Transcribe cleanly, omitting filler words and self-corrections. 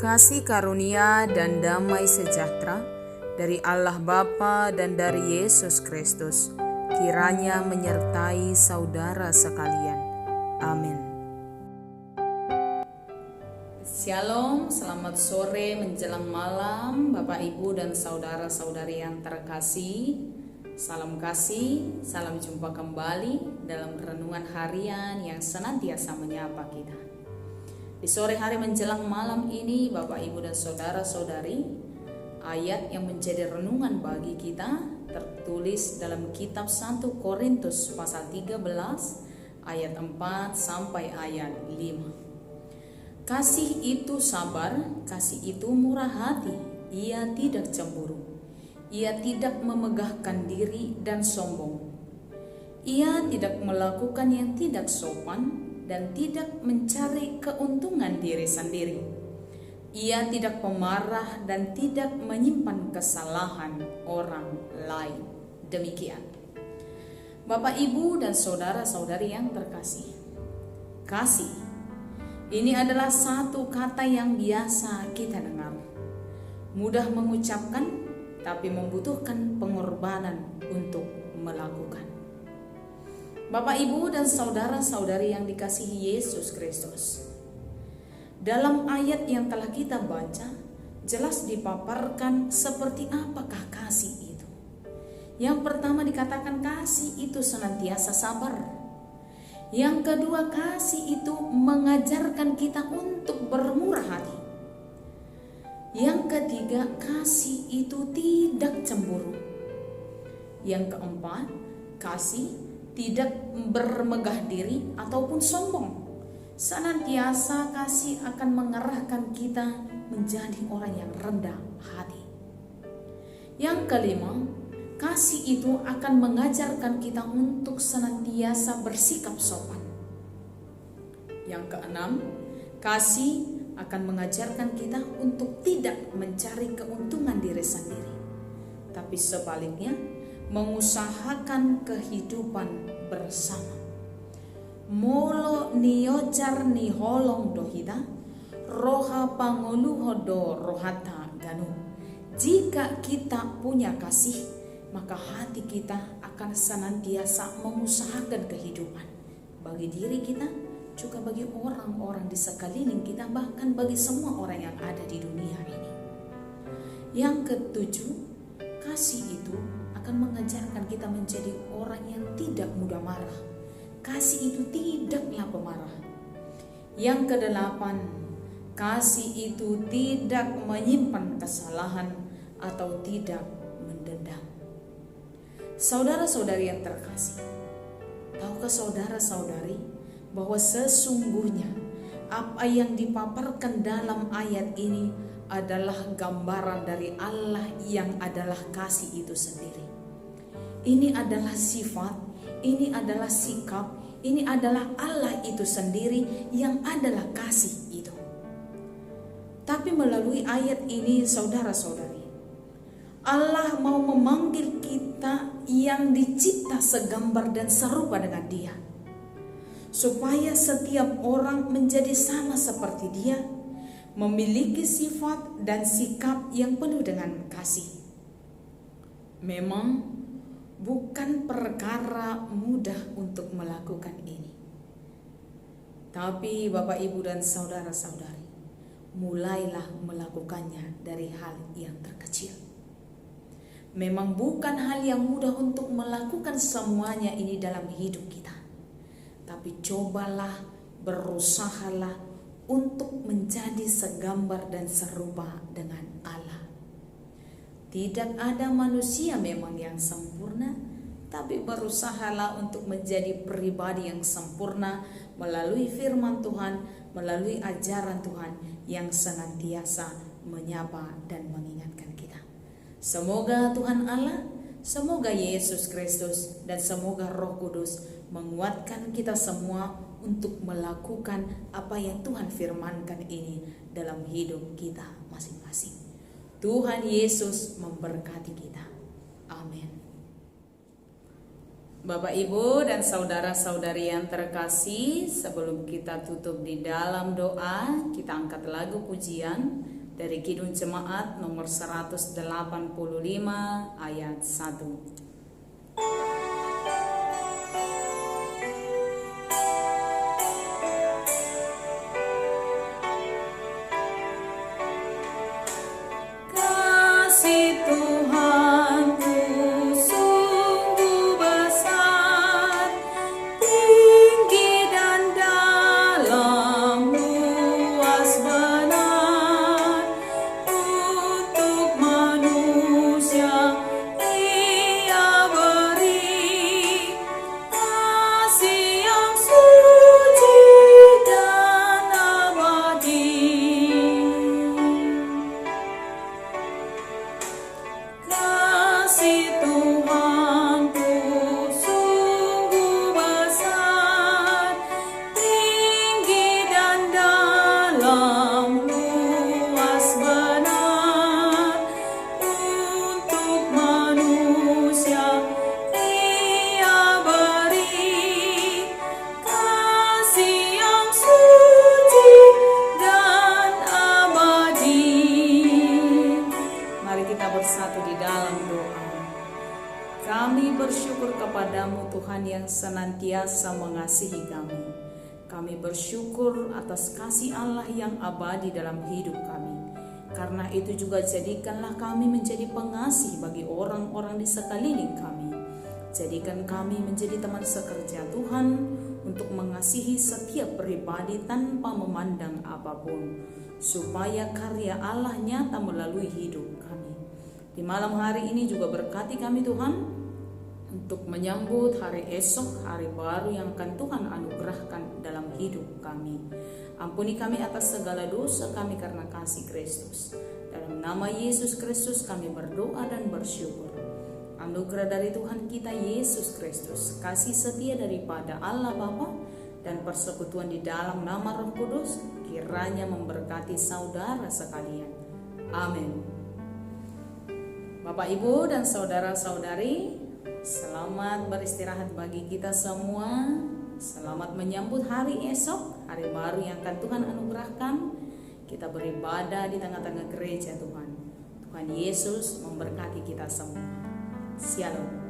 Kasih karunia dan damai sejahtera dari Allah Bapa dan dari Yesus Kristus kiranya menyertai saudara sekalian. Amin. Shalom, selamat sore menjelang malam Bapak Ibu dan saudara-saudari yang terkasih. Salam kasih, salam jumpa kembali dalam renungan harian yang senantiasa menyapa kita. Di sore hari menjelang malam ini Bapak Ibu dan saudara-saudari, ayat yang menjadi renungan bagi kita tertulis dalam kitab 1 Korintus pasal 13 ayat 4 sampai ayat 5. Kasih itu sabar, kasih itu murah hati, ia tidak cemburu, ia tidak memegahkan diri dan sombong, ia tidak melakukan yang tidak sopan dan tidak mencari keuntungan diri sendiri. Ia tidak pemarah dan tidak menyimpan kesalahan orang lain. Demikian. Bapak, Ibu, dan saudara-saudari yang terkasih, kasih ini adalah satu kata yang biasa kita dengar. Mudah mengucapkan, tapi membutuhkan pengorbanan untuk melakukan. Bapak, Ibu, dan saudara-saudari yang dikasihi Yesus Kristus, dalam ayat yang telah kita baca, jelas dipaparkan seperti apakah kasih itu. Yang pertama dikatakan kasih itu senantiasa sabar. Yang kedua, kasih itu mengajarkan kita untuk bermurah hati. Yang ketiga, kasih itu tidak cemburu. Yang keempat, kasih tidak bermegah diri ataupun sombong. Senantiasa kasih akan mengarahkan kita menjadi orang yang rendah hati. Yang kelima, kasih itu akan mengajarkan kita untuk senantiasa bersikap sopan. Yang keenam, kasih akan mengajarkan kita untuk tidak mencari keuntungan diri sendiri, tapi sebaliknya mengusahakan kehidupan bersama. Molo niojar ni holong dohida, roha pangoluho do rohata ganu. Jika kita punya kasih, maka hati kita akan senantiasa mengusahakan kehidupan bagi diri kita, juga bagi orang-orang di sekeliling kita, bahkan bagi semua orang yang ada di dunia ini. Yang ketujuh, kasih itu akan mengajarkan kita menjadi orang yang tidak mudah marah. Kasih itu tidaklah pemarah. Yang kedelapan, kasih itu tidak menyimpan kesalahan atau tidak mendendam. Saudara-saudari yang terkasih, tahukah saudara-saudari bahwa sesungguhnya apa yang dipaparkan dalam ayat ini adalah gambaran dari Allah yang adalah kasih itu sendiri. Ini adalah sifat, ini adalah sikap, ini adalah Allah itu sendiri yang adalah kasih itu. Tapi melalui ayat ini saudara-saudari, Allah mau memanggil kita yang dicipta segambar dan serupa dengan Dia, supaya setiap orang menjadi sama seperti Dia, memiliki sifat dan sikap yang penuh dengan kasih. Memang bukan perkara mudah untuk melakukan ini. Tapi Bapak, Ibu, dan saudara-saudari, mulailah melakukannya dari hal yang terkecil. Memang bukan hal yang mudah untuk melakukan semuanya ini dalam hidup kita. Tapi cobalah, berusahalah untuk menjadi segambar dan serupa dengan Allah. Tidak ada manusia memang yang sempurna, tapi berusahalah untuk menjadi pribadi yang sempurna melalui firman Tuhan, melalui ajaran Tuhan yang senantiasa menyapa dan mengingatkan kita. Semoga Tuhan Allah, semoga Yesus Kristus, dan semoga Roh Kudus menguatkan kita semua untuk melakukan apa yang Tuhan firmankan ini dalam hidup kita masing-masing. Tuhan Yesus memberkati kita. Amin. Bapak, Ibu, dan saudara-saudari yang terkasih, sebelum kita tutup di dalam doa, kita angkat lagu pujian dari Kidung Jemaat nomor 185 ayat 1. Kami bersyukur kepadamu Tuhan yang senantiasa mengasihi kami. Kami bersyukur atas kasih Allah yang abadi dalam hidup kami. Karena itu juga jadikanlah kami menjadi pengasih bagi orang-orang di sekeliling kami. Jadikan kami menjadi teman sekerja Tuhan untuk mengasihi setiap pribadi tanpa memandang apapun, supaya karya Allah nyata melalui hidup kami. Di malam hari ini juga berkati kami Tuhan untuk menyambut hari esok, hari baru yang akan Tuhan anugerahkan dalam hidup kami. Ampuni kami atas segala dosa kami karena kasih Kristus. Dalam nama Yesus Kristus kami berdoa dan bersyukur. Anugerah dari Tuhan kita Yesus Kristus, kasih setia daripada Allah Bapa, dan persekutuan di dalam nama Roh Kudus kiranya memberkati saudara sekalian. Amin. Bapak, Ibu, dan saudara-saudari, selamat beristirahat bagi kita semua. Selamat menyambut hari esok, hari baru yang akan Tuhan anugerahkan. Kita beribadah di tengah-tengah gereja Tuhan. Tuhan Yesus memberkati kita semua. Shalom.